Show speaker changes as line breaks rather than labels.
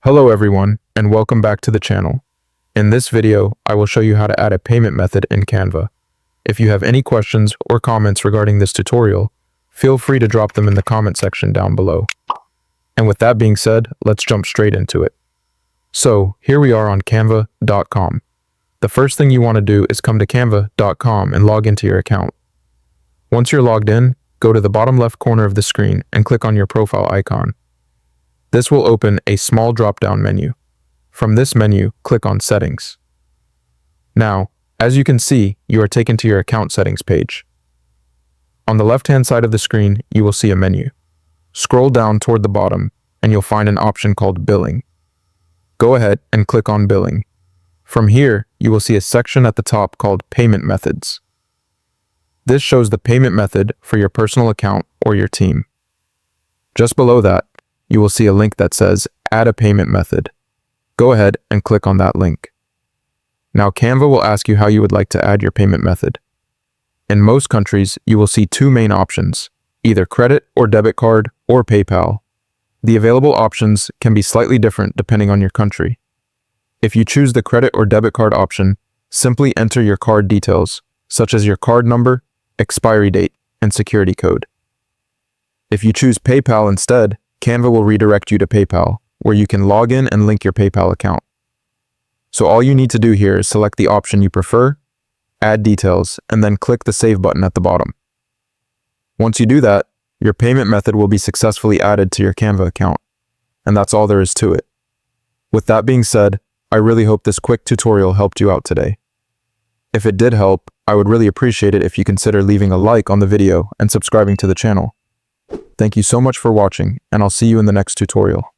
Hello everyone, and welcome back to the channel. In this video, I will show you how to add a payment method in Canva. If you have any questions or comments regarding this tutorial, feel free to drop them in the comment section down below. And with that being said, let's jump straight into it. So, here we are on canva.com. The first thing you want to do is come to canva.com and log into your account. Once you're logged in, go to the bottom left corner of the screen and click on your profile icon. This will open a small drop-down menu. From this menu, click on Settings. Now, as you can see, you are taken to your account settings page. On the left-hand side of the screen, you will see a menu. Scroll down toward the bottom, and you'll find an option called Billing. Go ahead and click on Billing. From here, you will see a section at the top called Payment Methods. This shows the payment method for your personal account or your team. Just below that, you will see a link that says Add a Payment Method. Go ahead and click on that link. Now Canva will ask you how you would like to add your payment method. In most countries, you will see two main options, either credit or debit card or PayPal. The available options can be slightly different depending on your country. If you choose the credit or debit card option, simply enter your card details, such as your card number, expiry date, and security code. If you choose PayPal instead, Canva will redirect you to PayPal, where you can log in and link your PayPal account. So all you need to do here is select the option you prefer, add details, and then click the Save button at the bottom. Once you do that, your payment method will be successfully added to your Canva account, and that's all there is to it. With that being said, I really hope this quick tutorial helped you out today. If it did help, I would really appreciate it if you consider leaving a like on the video and subscribing to the channel. Thank you so much for watching, and I'll see you in the next tutorial.